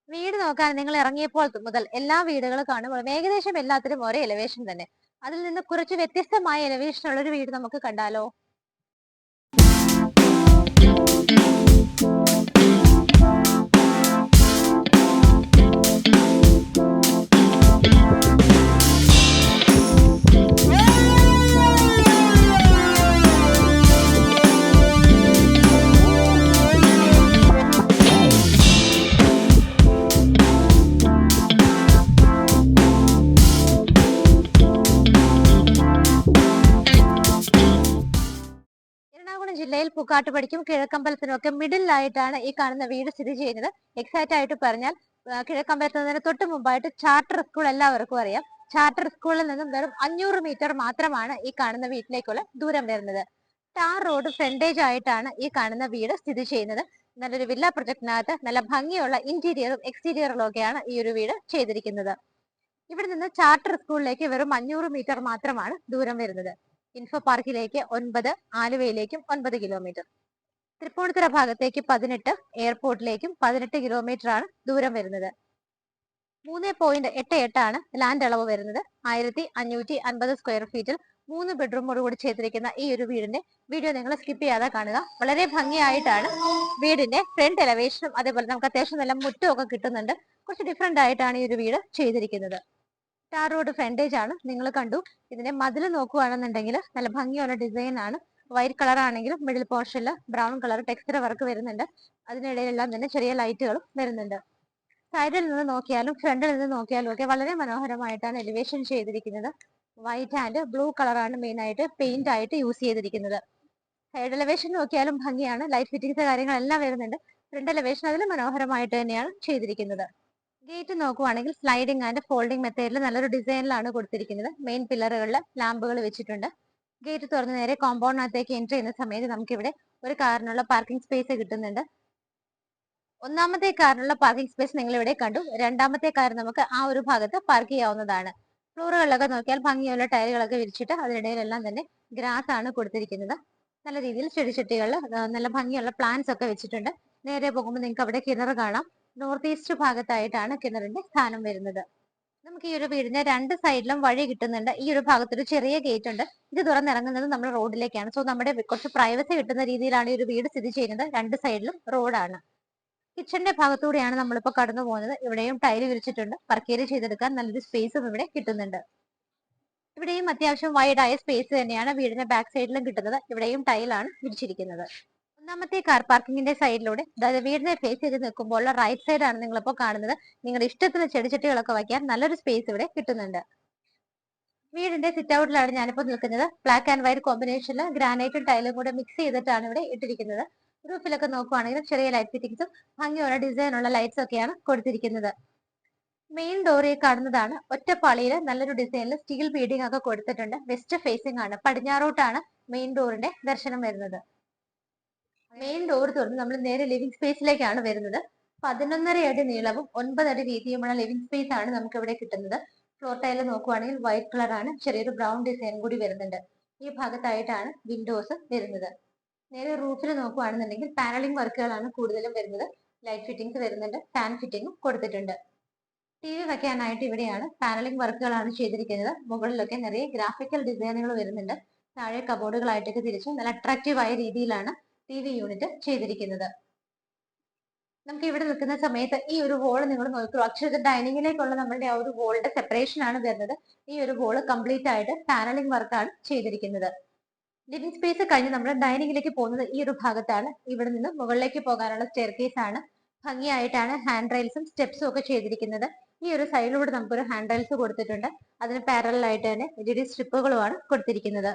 വീട് നോക്കാൻ നിങ്ങൾ ഇറങ്ങിയപ്പോൾ മുതൽ എല്ലാ വീടുകളും കാണുമ്പോൾ ഏകദേശം എല്ലാത്തിനും ഒരേ എലിവേഷൻ തന്നെ. അതിൽ നിന്ന് കുറച്ച് വ്യത്യസ്തമായ എലിവേഷൻ ഉള്ള ഒരു വീട് നമുക്ക് കണ്ടാലോ? ജില്ലയിൽ പൂക്കാട്ടുപടിക്കും കിഴക്കമ്പലത്തിനും ഒക്കെ മിഡിലായിട്ടാണ് ഈ കാണുന്ന വീട് സ്ഥിതി ചെയ്യുന്നത്. എക്സാക്റ്റ് ആയിട്ട് പറഞ്ഞാൽ കിഴക്കമ്പലത്തിന് തൊട്ട് മുമ്പായിട്ട് ചാർട്ടർ സ്കൂൾ എല്ലാവർക്കും അറിയാം. ചാർട്ടർ സ്കൂളിൽ നിന്നും വെറും 500 മീറ്റർ മാത്രമാണ് ഈ കാണുന്ന വീട്ടിലേക്കുള്ള ദൂരം വരുന്നത്. ടാർ റോഡ് ഫ്രണ്ടേജ് ആയിട്ടാണ് ഈ കാണുന്ന വീട് സ്ഥിതി ചെയ്യുന്നത്. നല്ലൊരു വില്ല പ്രൊജക്ടിനകത്ത് നല്ല ഭംഗിയുള്ള ഇന്റീരിയറും എക്സ്റ്റീരിയറും ഒക്കെയാണ് ഈ ഒരു വീട് ചെയ്തിരിക്കുന്നത്. ഇവിടെ നിന്ന് ചാർട്ടർ സ്കൂളിലേക്ക് വെറും 500 മീറ്റർ മാത്രമാണ് ദൂരം വരുന്നത്. ഇൻഫോ പാർക്കിലേക്ക് 9, ആലുവയിലേക്കും 9 കിലോമീറ്റർ, തൃപ്പൂണിത്തുറ ഭാഗത്തേക്ക് 18, എയർപോർട്ടിലേക്കും 18 കിലോമീറ്റർ ആണ് ദൂരം വരുന്നത്. 3.88 ആണ് ലാൻഡ് അളവ് വരുന്നത്. 1550 സ്ക്വയർ ഫീറ്റിൽ 3 ബെഡ്റൂമോട് കൂടി ചെയ്തിരിക്കുന്ന ഈ ഒരു വീടിന്റെ വീഡിയോ നിങ്ങൾ സ്കിപ്പ് ചെയ്യാതെ കാണുക. വളരെ ഭംഗിയായിട്ടാണ് വീടിന്റെ ഫ്രണ്ട് എലവേഷനും അതേപോലെ നമുക്ക് അത്യാവശ്യം നല്ല മുറ്റവും ഒക്കെ കിട്ടുന്നുണ്ട്. കുറച്ച് ഡിഫറെന്റ് ആയിട്ടാണ് ഈ ഒരു വീട് ചെയ്തിരിക്കുന്നത്. ടാർ റോഡ് ഫ്രണ്ടേജ് ആണ്, നിങ്ങൾ കണ്ടു. ഇതിന്റെ മതിൽ നോക്കുകയാണെന്നുണ്ടെങ്കിൽ നല്ല ഭംഗിയുള്ള ഡിസൈൻ ആണ്. വൈറ്റ് കളർ ആണെങ്കിലും മിഡിൽ പോർഷനിൽ ബ്രൗൺ കളർ ടെക്സ്ചർ വർക്ക് വരുന്നുണ്ട്. അതിനിടയിലെല്ലാം തന്നെ ചെറിയ ലൈറ്റുകളും വരുന്നുണ്ട്. സൈഡിൽ നിന്ന് നോക്കിയാലും ഫ്രണ്ടിൽ നിന്ന് നോക്കിയാലും ഒക്കെ വളരെ മനോഹരമായിട്ടാണ് എലിവേഷൻ ചെയ്തിരിക്കുന്നത്. വൈറ്റ് ആൻഡ് ബ്ലൂ കളറാണ് മെയിൻ ആയിട്ട് പെയിന്റ് ആയിട്ട് യൂസ് ചെയ്തിരിക്കുന്നത്. സൈഡ് എലിവേഷൻ നോക്കിയാലും ഭംഗിയാണ്. ലൈറ്റ് ഫിറ്റിംഗ്സ് കാര്യങ്ങളെല്ലാം വരുന്നുണ്ട്. ഫ്രണ്ട് എലിവേഷൻ അതിൽ മനോഹരമായിട്ട് തന്നെയാണ് ചെയ്തിരിക്കുന്നത്. ഗേറ്റ് നോക്കുവാണെങ്കിൽ സ്ലൈഡിംഗ് ആൻഡ് ഫോൾഡിംഗ് മെത്തേഡിൽ നല്ലൊരു ഡിസൈനിലാണ് കൊടുത്തിരിക്കുന്നത്. മെയിൻ പില്ലറുകളിൽ ലാമ്പുകൾ വെച്ചിട്ടുണ്ട്. ഗേറ്റ് തുറന്ന് നേരെ കോമ്പൗണ്ടിനകത്തേക്ക് എൻട്രി ചെയ്യുന്ന സമയത്ത് നമുക്കിവിടെ ഒരു കാറിനുള്ള പാർക്കിംഗ് സ്പേസ് കിട്ടുന്നുണ്ട്. ഒന്നാമത്തെ കാറിനുള്ള പാർക്കിംഗ് സ്പേസ് നിങ്ങൾ ഇവിടെ കണ്ടു. രണ്ടാമത്തെ കാർ നമുക്ക് ആ ഒരു ഭാഗത്ത് പാർക്ക് ചെയ്യാവുന്നതാണ്. ഫ്ലോറുകളിലൊക്കെ നോക്കിയാൽ ഭംഗിയുള്ള ടയറുകളൊക്കെ വിരിച്ചിട്ട് അതിനിടയിലെല്ലാം തന്നെ ഗ്രാസ് ആണ് കൊടുത്തിരിക്കുന്നത്. നല്ല രീതിയിൽ ചെടിച്ചട്ടികളിൽ നല്ല ഭംഗിയുള്ള പ്ലാന്റ്സ് ഒക്കെ വെച്ചിട്ടുണ്ട്. നേരെ പോകുമ്പോൾ നിങ്ങൾക്ക് അവിടെ കിണർ കാണാം. നോർത്ത് ഈസ്റ്റ് ഭാഗത്തായിട്ടാണ് കിണറിന്റെ സ്ഥാനം വരുന്നത്. നമുക്ക് ഈ ഒരു വീടിന്റെ രണ്ട് സൈഡിലും വഴി കിട്ടുന്നുണ്ട്. ഈ ഒരു ഭാഗത്തൊരു ചെറിയ ഗേറ്റ് ഉണ്ട്. ഇത് തുറന്നിറങ്ങുന്നത് നമ്മൾ റോഡിലേക്കാണ്. സോ നമ്മുടെ കുറച്ച് പ്രൈവസി കിട്ടുന്ന രീതിയിലാണ് ഈ ഒരു വീട് സ്ഥിതി ചെയ്യുന്നത്. രണ്ട് സൈഡിലും റോഡാണ്. കിച്ചന്റെ ഭാഗത്തൂടെയാണ് നമ്മളിപ്പോൾ കടന്നു പോകുന്നത്. ഇവിടെയും ടൈല് വിരിച്ചിട്ടുണ്ട്. വർക്കേരി ചെയ്തെടുക്കാൻ നല്ലൊരു സ്പേസും ഇവിടെ കിട്ടുന്നുണ്ട്. ഇവിടെയും അത്യാവശ്യം വൈഡായ സ്പേസ് തന്നെയാണ് വീടിന്റെ ബാക്ക് സൈഡിലും കിട്ടുന്നത്. ഇവിടെയും ടൈലാണ് വിരിച്ചിരിക്കുന്നത്. ഒന്നാമത്തെ കാർ പാർക്കിങ്ങിന്റെ സൈഡിലൂടെ, അതായത് വീടിനെ ഫേസ് ചെയ്ത് നിൽക്കുമ്പോൾ റൈറ്റ് സൈഡ് ആണ് നിങ്ങളിപ്പോൾ കാണുന്നത്. നിങ്ങളുടെ ഇഷ്ടത്തിന് ചെടിച്ചട്ടികളൊക്കെ വയ്ക്കാൻ നല്ലൊരു സ്പേസ് ഇവിടെ കിട്ടുന്നുണ്ട്. വീടിന്റെ സിറ്റ് ഔട്ടിലാണ് ഞാനിപ്പോൾ നിൽക്കുന്നത്. ബ്ലാക്ക് ആൻഡ് വൈറ്റ് കോമ്പിനേഷനിൽ ഗ്രാനൈറ്റും ടൈലും കൂടെ മിക്സ് ചെയ്തിട്ടാണ് ഇവിടെ ഇട്ടിരിക്കുന്നത്. റൂഫിലൊക്കെ നോക്കുവാണെങ്കിൽ ചെറിയ ലൈറ്റ് ഫിറ്റിംഗ്സും ഭംഗിയുള്ള ഡിസൈനുള്ള ലൈറ്റ്സ് ഒക്കെയാണ് കൊടുത്തിരിക്കുന്നത്. മെയിൻ ഡോറിൽ കാണുന്നതാണ്. ഒറ്റപ്പാളിയിൽ നല്ലൊരു ഡിസൈനിൽ സ്റ്റീൽ ബീഡിംഗ് ഒക്കെ കൊടുത്തിട്ടുണ്ട്. വെസ്റ്റ് ഫേസിംഗ് ആണ്. പടിഞ്ഞാറോട്ടാണ് മെയിൻ ഡോറിന്റെ ദർശനം വരുന്നത്. മെയിൻ ഡോർ തുറന്ന് നമ്മൾ നേരെ ലിവിംഗ് സ്പേസിലേക്കാണ് വരുന്നത്. 11.5 അടി നീളവും 9 അടി വീതിയുമുള്ള ലിവിംഗ് സ്പേസ് ആണ് നമുക്ക് ഇവിടെ കിട്ടുന്നത്. ഫ്ലോർ ടൈല് നോക്കുവാണെങ്കിൽ വൈറ്റ് കളർ ആണ്. ചെറിയൊരു ബ്രൗൺ ഡിസൈൻ കൂടി വരുന്നുണ്ട്. ഈ ഭാഗത്തായിട്ടാണ് വിൻഡോസ് വരുന്നത്. നേരെ റൂഫിൽ നോക്കുവാണെന്നുണ്ടെങ്കിൽ പാനലിംഗ് വർക്കുകളാണ് കൂടുതലും വരുന്നത്. ലൈറ്റ് ഫിറ്റിംഗ്സ് വരുന്നുണ്ട്. ഫാൻ ഫിറ്റിംഗും കൊടുത്തിട്ടുണ്ട്. ടി വി വെക്കാനായിട്ട് ഇവിടെയാണ് പാനലിംഗ് വർക്കുകളാണ് ചെയ്തിരിക്കുന്നത്. മുകളിലൊക്കെ നിറയെ ഗ്രാഫിക്കൽ ഡിസൈനുകൾ വരുന്നുണ്ട്. താഴെ കബോർഡുകളായിട്ടൊക്കെ തിരിച്ച് നല്ല അട്രാക്റ്റീവ് ആയ രീതിയിലാണ് TV യൂണിറ്റ് ചെയ്തിരിക്കുന്നത്. നമുക്ക് ഇവിടെ നിൽക്കുന്ന സമയത്ത് ഈ ഒരു വോള് നിങ്ങൾ നോക്കൂ. അക്ഷര ഡൈനിങ്ങിലേക്കുള്ള നമ്മളുടെ ആ ഒരു വോളിന്റെ സെപ്പറേഷൻ ആണ് വരുന്നത്. ഈ ഒരു വോള് കംപ്ലീറ്റ് ആയിട്ട് പാനലിംഗ് വർക്കാണ് ചെയ്തിരിക്കുന്നത്. ലിവിംഗ് സ്പേസ് കഴിഞ്ഞ് നമ്മൾ ഡൈനിങ്ങിലേക്ക് പോകുന്നത് ഈ ഒരു ഭാഗത്താണ്. ഇവിടെ നിന്ന് മുകളിലേക്ക് പോകാനുള്ള സ്റ്റെയർ കേസ് ആണ്. ഭംഗിയായിട്ടാണ് ഹാൻഡ് റെയിൽസും സ്റ്റെപ്സും ഒക്കെ ചെയ്തിരിക്കുന്നത്. ഈ ഒരു സൈഡിലൂടെ നമുക്കൊരു ഹാൻഡ് റെയിൽസ് കൊടുത്തിട്ടുണ്ട്. അതിന് പാരലൽ ആയിട്ട് തന്നെ LED സ്ട്രിപ്പുകളുമാണ് കൊടുത്തിരിക്കുന്നത്.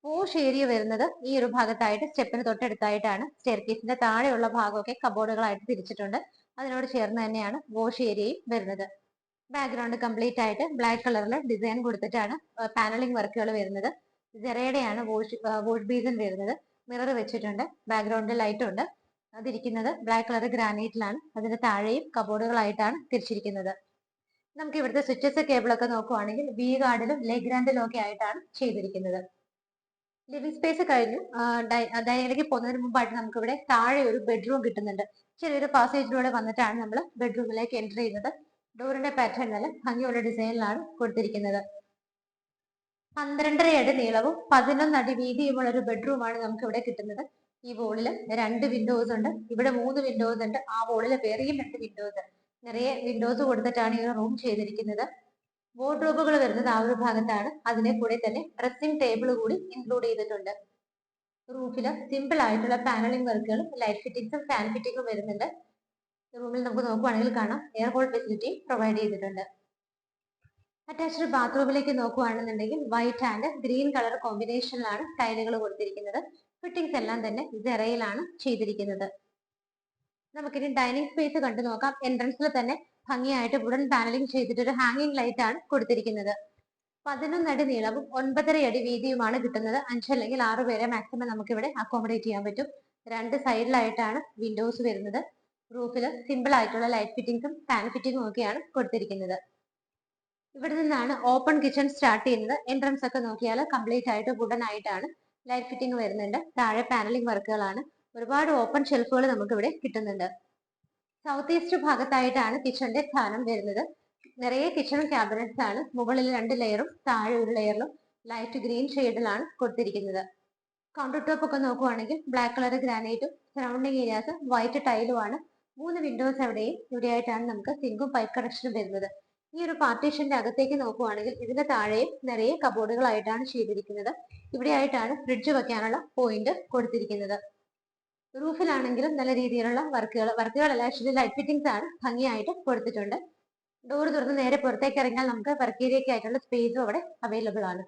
പോഷ് ഏരിയ വരുന്നത് ഈ ഒരു ഭാഗത്തായിട്ട് സ്റ്റെപ്പിന് തൊട്ടടുത്തായിട്ടാണ്. സ്റ്റെയർ കേസിന്റെ താഴെയുള്ള ഭാഗമൊക്കെ കബോർഡുകളായിട്ട് തിരിച്ചിട്ടുണ്ട്. അതിനോട് ചേർന്ന് തന്നെയാണ് വാഷ് ഏരിയയും വരുന്നത്. ബാക്ക്ഗ്രൗണ്ട് കംപ്ലീറ്റ് ആയിട്ട് ബ്ലാക്ക് കളറിൽ ഡിസൈൻ കൊടുത്തിട്ടാണ് പാനലിംഗ് വർക്കുകൾ വരുന്നത്. ജെറയുടെയാണ് വാഷ് ബേസിൻ വരുന്നത്. മിറർ വെച്ചിട്ടുണ്ട്. ബാക്ക്ഗ്രൗണ്ടിൽ ലൈറ്റ് ഉണ്ട്. അതിരിക്കുന്നത് ബ്ലാക്ക് കളർ ഗ്രാനൈറ്റിലാണ്. അതിന്റെ താഴെയും കബോർഡുകളായിട്ടാണ് തിരിച്ചിരിക്കുന്നത്. നമുക്ക് ഇവിടുത്തെ സ്വിച്ചസ് കേബിളൊക്കെ നോക്കുവാണെങ്കിൽ വി ഗാർഡിലും ലെഗ്രാൻഡിലും ഒക്കെ ആയിട്ടാണ് ചെയ്തിരിക്കുന്നത്. ലിവിംഗ് സ്പേസ് കഴിഞ്ഞു. ഡൈനിങ്ങിലേക്ക് പോകുന്നതിന് മുമ്പായിട്ട് നമുക്ക് ഇവിടെ താഴെ ഒരു ബെഡ്റൂം കിട്ടുന്നുണ്ട്. ചെറിയൊരു പാസേജിലൂടെ വന്നിട്ടാണ് നമ്മൾ ബെഡ്റൂമിലേക്ക് എൻ്റർ ചെയ്യുന്നത്. ഡോറിന്റെ പാറ്റേൺ നല്ല ഭംഗിയുള്ള ഡിസൈനിലാണ് കൊടുത്തിരിക്കുന്നത്. 12.5 അടി നീളവും 11 അടി വീതിയുമുള്ള ഒരു ബെഡ്റൂമാണ് നമുക്ക് ഇവിടെ കിട്ടുന്നത്. ഈ വോളിൽ 2 വിൻഡോസ് ഉണ്ട്. ഇവിടെ 3 വിൻഡോസ് ഉണ്ട്. ആ വോളിൽ വേറെയും 2 വിൻഡോസ്, നിറയെ വിൻഡോസ് കൊടുത്തിട്ടാണ് ഈ റൂം ചെയ്തിരിക്കുന്നത്. വാർഡ്രോബുകൾ വരുന്നത് ആ ഒരു ഭാഗത്താണ്. അതിനെ കൂടെ തന്നെ ഡ്രസ്സിംഗ് ടേബിൾ കൂടി ഇൻക്ലൂഡ് ചെയ്തിട്ടുണ്ട്. റൂഫിൽ സിമ്പിൾ ആയിട്ടുള്ള പാനലിംഗ് വർക്കുകളും ലൈറ്റ് ഫിറ്റിംഗ്സും ഫാൻ ഫിറ്റിംഗും വരുന്നുണ്ട്. റൂമിൽ നമുക്ക് നോക്കുവാണെങ്കിൽ കാണാം എയർ ഹോൾ ഫെസിലിറ്റി പ്രൊവൈഡ് ചെയ്തിട്ടുണ്ട്. അറ്റാച്ച്ഡ് ബാത്റൂമിലേക്ക് നോക്കുകയാണെന്നുണ്ടെങ്കിൽ വൈറ്റ് ആൻഡ് ഗ്രീൻ കളർ കോമ്പിനേഷനിലാണ് ടൈലുകൾ കൊടുത്തിരിക്കുന്നത്. ഫിറ്റിംഗ്സ് എല്ലാം തന്നെ സെറയിലാണ് ചെയ്തിരിക്കുന്നത്. നമുക്കിനി ഡൈനിങ് സ്പേസ് കണ്ടു നോക്കാം. എൻട്രൻസിൽ തന്നെ ഭംഗിയായിട്ട് വുഡൻ പാനലിംഗ് ചെയ്തിട്ട് ഒരു ഹാങ്ങിങ് ലൈറ്റ് ആണ് കൊടുത്തിരിക്കുന്നത്. 11 അടി നീളവും 9.5 അടി വീതിയുമാണ് കിട്ടുന്നത്. 5 അല്ലെങ്കിൽ 6 പേരെ മാക്സിമം നമുക്ക് ഇവിടെ അക്കോമഡേറ്റ് ചെയ്യാൻ പറ്റും. 2 സൈഡിലായിട്ടാണ് വിൻഡോസ് വരുന്നത്. റൂഫിൽ സിമ്പിൾ ആയിട്ടുള്ള ലൈറ്റ് ഫിറ്റിംഗ്സും ഫാൻ ഫിറ്റിംഗും ഒക്കെയാണ് കൊടുത്തിരിക്കുന്നത്. ഇവിടെ നിന്നാണ് ഓപ്പൺ കിച്ചൺ സ്റ്റാർട്ട് ചെയ്യുന്നത്. എൻട്രൻസ് ഒക്കെ നോക്കിയാൽ കംപ്ലീറ്റ് ആയിട്ട് വുഡൻ ആയിട്ടാണ്. ലൈറ്റ് ഫിറ്റിംഗ് വരുന്നുണ്ട്. താഴെ പാനലിംഗ് വർക്കുകളാണ്. ഒരുപാട് ഓപ്പൺ ഷെൽഫുകൾ നമുക്ക് ഇവിടെ കിട്ടുന്നുണ്ട്. സൗത്ത് ഈസ്റ്റ് ഭാഗത്തായിട്ടാണ് കിച്ചന്റെ സ്ഥാനം വരുന്നത്. നിറയെ കിച്ചൺ ക്യാബിനറ്റ്സ് ആണ്. മുകളിൽ 2 ലെയറും താഴെ ഒരു ലെയറിലും ലൈറ്റ് ഗ്രീൻ ഷെയ്ഡിലാണ് കൊടുത്തിരിക്കുന്നത്. കൗണ്ടർ ടോപ്പ് ഒക്കെ നോക്കുവാണെങ്കിൽ ബ്ലാക്ക് കളർ ഗ്രാനൈറ്റും സറൗണ്ടിങ് ഏരിയാസ് വൈറ്റ് ടൈലുമാണ്. 3 വിൻഡോസ് എവിടെയും ഇവിടെയായിട്ടാണ് നമുക്ക് സിങ്കും പൈപ്പ് കണക്ഷനും വരുന്നത്. ഈ ഒരു പാർട്ടീഷന്റെ അകത്തേക്ക് നോക്കുവാണെങ്കിൽ ഇതിന്റെ താഴെയും നിറയെ കബോർഡുകളായിട്ടാണ് ചെയ്തിരിക്കുന്നത്. ഇവിടെയായിട്ടാണ് ഫ്രിഡ്ജ് വെക്കാനുള്ള പോയിന്റ് കൊടുത്തിരിക്കുന്നത്. റൂഫിലാണെങ്കിലും നല്ല രീതിയിലുള്ള വർക്കുകളല്ല, ആക്ച്വലി ലൈറ്റ് ഫിറ്റിംഗ്സ് ആണ് ഭംഗിയായിട്ട് കൊടുത്തിട്ടുണ്ട്. ഡോർ തുറന്ന് നേരെ പുറത്തേക്ക് ഇറങ്ങിയാൽ നമുക്ക് വർക്ക് ഏരിയയ്ക്ക് ആയിട്ടുള്ള സ്പേസും അവിടെ അവൈലബിൾ ആണ്.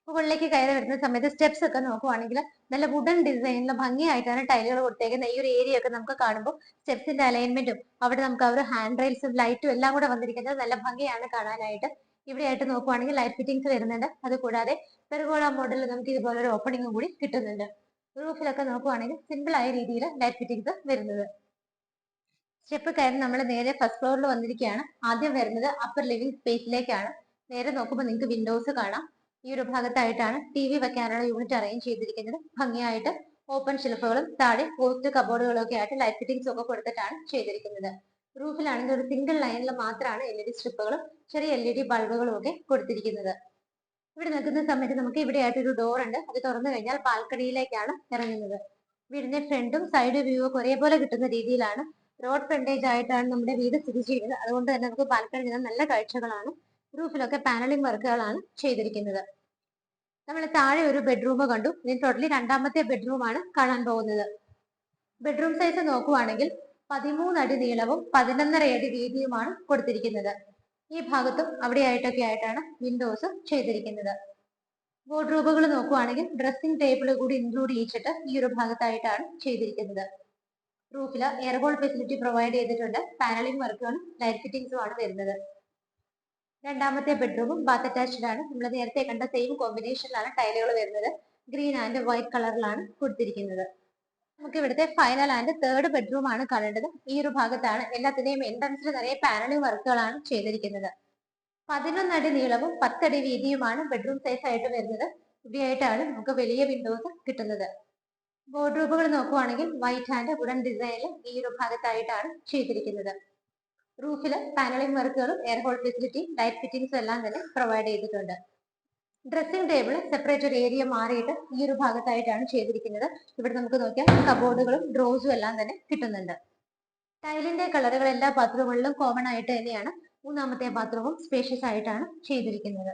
മുകളിലേക്ക് കയറി വരുന്ന സമയത്ത് സ്റ്റെപ്സ് ഒക്കെ നോക്കുവാണെങ്കിൽ നല്ല വുഡൻ ഡിസൈനിൽ ഭംഗിയായിട്ടാണ് ടൈലുകൾ കൊടുത്തേക്കുന്നത്. ഈ ഒരു ഏരിയ ഒക്കെ നമുക്ക് കാണുമ്പോൾ സ്റ്റെപ്സിന്റെ അലൈൻമെന്റും അവിടെ നമുക്ക് ആ ഒരു ഹാൻഡ് റെയിൽസും ലൈറ്റും എല്ലാം കൂടെ വന്നിരിക്കുന്നത് നല്ല ഭംഗിയാണ് കാണാനായിട്ട്. ഇവിടെയായിട്ട് നോക്കുവാണെങ്കിൽ ലൈറ്റ് ഫിറ്റിംഗ്സ് വരുന്നുണ്ട്. അത് കൂടാതെ പെർഗോള മോഡലിൽ നമുക്ക് ഇതുപോലെ ഒരു ഓപ്പണിംഗും കൂടി കിട്ടുന്നുണ്ട്. റൂഫിലൊക്കെ നോക്കുവാണെങ്കിൽ സിമ്പിൾ ആയ രീതിയിൽ ലൈറ്റ് ഫിറ്റിംഗ്സ് വരുന്നത്. സ്റ്റെപ്പ് കയറി നമ്മൾ നേരെ ഫസ്റ്റ് ഫ്ലോറിൽ വന്നിരിക്കുകയാണ്. ആദ്യം വരുന്നത് അപ്പർ ലിവിംഗ് സ്പേസിലേക്കാണ്. നേരെ നോക്കുമ്പോൾ നിങ്ങൾക്ക് വിൻഡോസ് കാണാം. ഈ ഒരു ഭാഗത്തായിട്ടാണ് TV വെക്കാനുള്ള യൂണിറ്റ് അറേഞ്ച് ചെയ്തിരിക്കുന്നത്. ഭംഗിയായിട്ട് ഓപ്പൺ ഷെൽഫുകളും താഴെ പോസ്റ്റ് കബോർഡുകളും ഒക്കെ ആയിട്ട് ലൈറ്റ് ഫിറ്റിംഗ്സ് ഒക്കെ കൊടുത്തിട്ടാണ് ചെയ്തിരിക്കുന്നത്. റൂഫിലാണെങ്കിൽ ഒരു സിംഗിൾ ലൈനിൽ മാത്രമാണ് LED സ്ട്രിപ്പുകളും ചെറിയ LED ബൾബുകളും ഒക്കെ കൊടുത്തിരിക്കുന്നത്. ഇവിടെ നിൽക്കുന്ന സമയത്ത് നമുക്ക് ഇവിടെ ആയിട്ട് ഒരു ഡോർ ഉണ്ട്. അത് തുറന്നു കഴിഞ്ഞാൽ ബാൽക്കണിയിലേക്കാണ് ഇറങ്ങുന്നത്. വീടിന്റെ ഫ്രണ്ടും സൈഡ് വ്യൂ ഒക്കെ ഒരേപോലെ കിട്ടുന്ന രീതിയിലാണ്. റോഡ് ഫ്രണ്ടേജ് ആയിട്ടാണ് നമ്മുടെ വീട് സ്ഥിതി ചെയ്യുന്നത്. അതുകൊണ്ട് തന്നെ നമുക്ക് ബാൽക്കണി നിന്ന് നല്ല കാഴ്ചകളാണ്. റൂഫിലൊക്കെ പാനലിംഗ് വർക്കുകളാണ് ചെയ്തിരിക്കുന്നത്. നമ്മൾ താഴെ ഒരു ബെഡ്റൂം കണ്ടു. ഇനി ടോട്ടലി രണ്ടാമത്തെ ബെഡ്റൂമാണ് കാണാൻ പോകുന്നത്. ബെഡ്റൂം സൈസ് നോക്കുവാണെങ്കിൽ 13 അടി നീളവും 11.5 അടി വീതിയുമാണ് കൊടുത്തിരിക്കുന്നത്. ഈ ഭാഗത്തും അവിടെയായിട്ടൊക്കെ ആയിട്ടാണ് വിൻഡോസ് ചെയ്തിരിക്കുന്നത്. വാർഡ്രോബുകൾ നോക്കുവാണെങ്കിൽ ഡ്രസ്സിംഗ് ടേബിൾ കൂടി ഇൻക്ലൂഡ് ചെയ്യിച്ചിട്ട് ഈ ഒരു ഭാഗത്തായിട്ടാണ് ചെയ്തിരിക്കുന്നത്. റൂഫിൽ എയർ ഹോൾ ഫെസിലിറ്റി പ്രൊവൈഡ് ചെയ്തിട്ടുണ്ട്. പാനലിംഗ് വർക്കുകളും ലൈറ്റ് ഫിറ്റിംഗ്സും ആണ് വരുന്നത്. രണ്ടാമത്തെ ബെഡ്റൂമും ബാത്ത് അറ്റാച്ച്ഡ് ആണ്. നമ്മൾ നേരത്തെ കണ്ട സെയിം കോമ്പിനേഷനിലാണ് ടൈലുകൾ വരുന്നത്. ഗ്രീൻ ആൻഡ് വൈറ്റ് കളറിലാണ് കൊടുത്തിരിക്കുന്നത്. നമുക്ക് ഇവിടുത്തെ ഫൈനൽ ആൻഡ് തേർഡ് ബെഡ്റൂം ആണ് കാണേണ്ടത്. ഈ ഒരു ഭാഗത്താണ് എല്ലാത്തിന്റെയും എൻട്രൻസിൽ നിറയെ പാനലിംഗ് വർക്കുകളാണ് ചെയ്തിരിക്കുന്നത്. 11 അടി നീളവും 10 അടി വീതിയുമാണ് ബെഡ്റൂം സൈസ് ആയിട്ട് വരുന്നത്. ഇവിടെയായിട്ടാണ് നമുക്ക് വലിയ വിൻഡോസ് കിട്ടുന്നത്. വാർഡ്രോബുകൾ നോക്കുവാണെങ്കിൽ വൈറ്റ് ആൻഡ് വുഡൻ ഡിസൈനിൽ ഈ ഒരു ഭാഗത്തായിട്ടാണ് ചെയ്തിരിക്കുന്നത്. റൂഫിൽ പാനലിംഗ് വർക്കുകളും എയർ ഹോൾ ഫെസിലിറ്റി ലൈറ്റ് ഫിറ്റിംഗ്സും എല്ലാം തന്നെ പ്രൊവൈഡ് ചെയ്തിട്ടുണ്ട്. ഡ്രസ്സിംഗ് ടേബിൾ സെപ്പറേറ്റ് ഒരു ഏരിയ മാറിയിട്ട് ഈ ഒരു ഭാഗത്തായിട്ടാണ് ചെയ്തിരിക്കുന്നത്. ഇവിടെ നമുക്ക് നോക്കിയാൽ കബോർഡുകളും ഡ്രോസും എല്ലാം തന്നെ കിട്ടുന്നുണ്ട്. ടൈലിന്റെ കളറുകൾ എല്ലാ ബാത്റൂമുകളിലും കോമൺ ആയിട്ട് തന്നെയാണ്. മൂന്നാമത്തെ ബാത്റൂമും സ്പേഷ്യസ് ആയിട്ടാണ് ചെയ്തിരിക്കുന്നത്.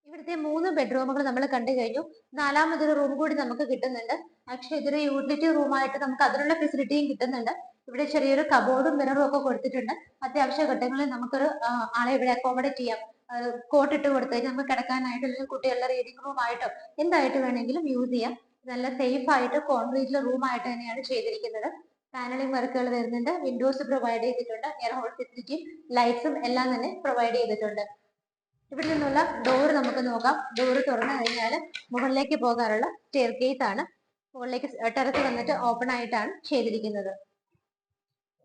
ഇവിടുത്തെ 3 ബെഡ്റൂമുകൾ നമ്മൾ കണ്ടു കഴിഞ്ഞു. നാലാമതൊരു റൂം കൂടി നമുക്ക് കിട്ടുന്നുണ്ട്. ആക്ച്വലി ഇതൊരു യൂട്ടിലിറ്റി റൂമായിട്ട് നമുക്ക് അതിനുള്ള ഫെസിലിറ്റിയും കിട്ടുന്നുണ്ട്. ഇവിടെ ചെറിയൊരു കബോർഡും മിററും ഒക്കെ കൊടുത്തിട്ടുണ്ട്. അത്യാവശ്യ ഘട്ടങ്ങളിൽ നമുക്കൊരു ആളെ ഇവിടെ അക്കോമഡേറ്റ് ചെയ്യാം. കോട്ട് ഇട്ട് കൊടുത്തു കഴിഞ്ഞാൽ നമുക്ക് കിടക്കാനായിട്ട് അല്ലെങ്കിൽ കുട്ടികളുടെ റീഡിംഗ് റൂം ആയിട്ടോ എന്തായിട്ട് വേണമെങ്കിലും യൂസ് ചെയ്യാം. നല്ല സേഫ് ആയിട്ട് കോൺക്രീറ്റിലെ റൂം ആയിട്ട് തന്നെയാണ് ചെയ്തിരിക്കുന്നത്. പാനലിംഗ് വർക്കുകൾ വരുന്നുണ്ട്. വിൻഡോസ് പ്രൊവൈഡ് ചെയ്തിട്ടുണ്ട്. എയർ ഹോൾ ഫെസിലിറ്റിയും ലൈറ്റ്സും എല്ലാം തന്നെ പ്രൊവൈഡ് ചെയ്തിട്ടുണ്ട്. ഇവിടെ നിന്നുള്ള ഡോർ നമുക്ക് നോക്കാം. ഡോർ തുറന്നു കഴിഞ്ഞാൽ മുകളിലേക്ക് പോകാനുള്ള സ്റ്റെയർ കേസ് ആണ്. മുകളിലേക്ക് ടെറസ് വന്നിട്ട് ഓപ്പൺ ആയിട്ടാണ് ചെയ്തിരിക്കുന്നത്.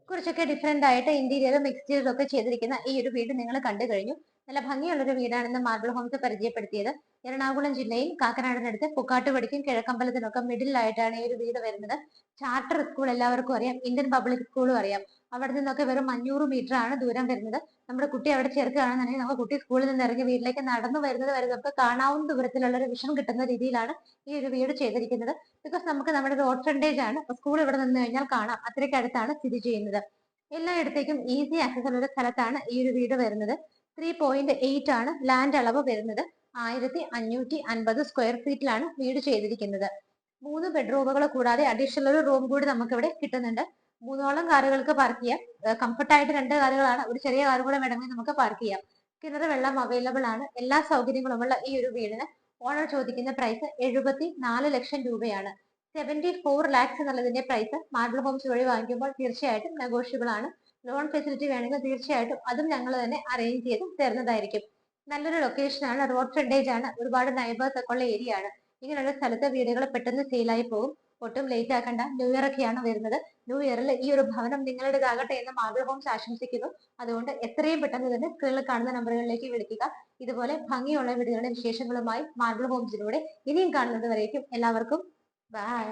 കുറച്ചൊക്കെ ഡിഫറെന്റ് ആയിട്ട് ഇന്റീരിയറും എക്സ്റ്റീരിയറും ഒക്കെ ചെയ്തിരിക്കുന്ന ഈ ഒരു വീട് നിങ്ങൾ കണ്ടു കഴിഞ്ഞു. നല്ല ഭംഗിയുള്ളൊരു വീടാണ് ഇന്ന് മാർബിൾ ഹോംസ് പരിചയപ്പെടുത്തിയത്. എറണാകുളം ജില്ലയിൽ കാക്കനാടിനടുത്ത് പുക്കാട്ടുപടിക്കും കിഴക്കമ്പലത്തിനൊക്കെ മിഡിലായിട്ടാണ് ഈ ഒരു വീട് വരുന്നത്. ചാർട്ടർ സ്കൂൾ എല്ലാവർക്കും അറിയാം, ഇന്ത്യൻ പബ്ലിക് സ്കൂളും അറിയാം. അവിടെ നിന്നൊക്കെ വെറും 500 മീറ്റർ ആണ് ദൂരം വരുന്നത്. നമ്മുടെ കുട്ടി അവിടെ ചേർക്കുകയാണെന്നുണ്ടെങ്കിൽ നമുക്ക് കുട്ടി സ്കൂളിൽ നിന്ന് ഇറങ്ങി വീട്ടിലേക്ക് നടന്നു വരുന്നത് വരെ നമുക്ക് കാണാവുന്ന ദൂരത്തിലുള്ള ഒരു വിഷൻ കിട്ടുന്ന രീതിയിലാണ് ഈ ഒരു വീട് ചെയ്തിരിക്കുന്നത്. ബിക്കോസ് നമുക്ക് നമ്മുടെ റോഡ് ഫ്രണ്ടേജ് ആണ്, സ്കൂൾ ഇവിടെ നിന്ന് കഴിഞ്ഞാൽ കാണാം, അത്രയ്ക്ക് അടുത്താണ് സ്ഥിതി ചെയ്യുന്നത്. എല്ലായിടത്തേക്കും ഈസി ആക്സസ് ഉള്ള ഒരു സ്ഥലത്താണ് ഈ ഒരു വീട് വരുന്നത്. 3.8 ആണ് ലാൻഡ് അളവ് വരുന്നത്. 1550 സ്ക്വയർ ഫീറ്റിലാണ് വീട് ചെയ്തിരിക്കുന്നത്. 3 ബെഡ്റൂമുകൾ കൂടാതെ അഡീഷണൽ ഒരു റൂം കൂടി നമുക്ക് ഇവിടെ കിട്ടുന്നുണ്ട്. 3ഓളം കാറുകൾക്ക് പാർക്ക് ചെയ്യാം. കംഫർട്ടായിട്ട് 2 കാറുകളാണ്, ഒരു ചെറിയ കാർ കൂടെ വേണമെങ്കിൽ നമുക്ക് പാർക്ക് ചെയ്യാം. കിണർ വെള്ളം അവൈലബിൾ ആണ്. എല്ലാ സൗകര്യങ്ങളുമുള്ള ഈ ഒരു വീടിന് ഓണർ ചോദിക്കുന്ന പ്രൈസ് 74 ലക്ഷം രൂപയാണ്. 74 ലാക്സ് എന്നുള്ളതിന്റെ പ്രൈസ് മാർബിൾ ഹോംസ് വഴി വാങ്ങിക്കുമ്പോൾ തീർച്ചയായിട്ടും നെഗോഷ്യബിൾ ആണ്. ലോൺ ഫെസിലിറ്റി വേണമെങ്കിൽ തീർച്ചയായിട്ടും അതും ഞങ്ങൾ തന്നെ അറേഞ്ച് ചെയ്ത് തരുന്നതായിരിക്കും. നല്ലൊരു ലൊക്കേഷൻ ആണ്, റോഡ് ഫ്രണ്ടേജ് ആണ്, ഒരുപാട് നൈബേഴ്സ് ഒക്കെ ഉള്ള ഏരിയ ആണ്. ഇങ്ങനെയുള്ള സ്ഥലത്ത് വീടുകൾ പെട്ടെന്ന് സെയിലായി പോകും. ഒട്ടും ലേറ്റ് ആക്കണ്ട. ന്യൂ ഇയർ ഒക്കെയാണ് വരുന്നത്. ന്യൂ ഇയറിൽ ഈ ഒരു ഭവനം നിങ്ങളുടേതാകട്ടെ എന്ന് മാർബിൾ ഹോംസ് ആശംസിക്കുന്നു. അതുകൊണ്ട് എത്രയും പെട്ടെന്ന് തന്നെ സ്ക്രീനിൽ കാണുന്ന നമ്പറുകളിലേക്ക് വിളിക്കുക. ഇതുപോലെ ഭംഗിയുള്ള വീടുകളുടെ വിശേഷങ്ങളുമായി മാർബിൾ ഹോംസിലൂടെ ഇനിയും കാണുന്നത് വരേക്കും എല്ലാവർക്കും ബൈ.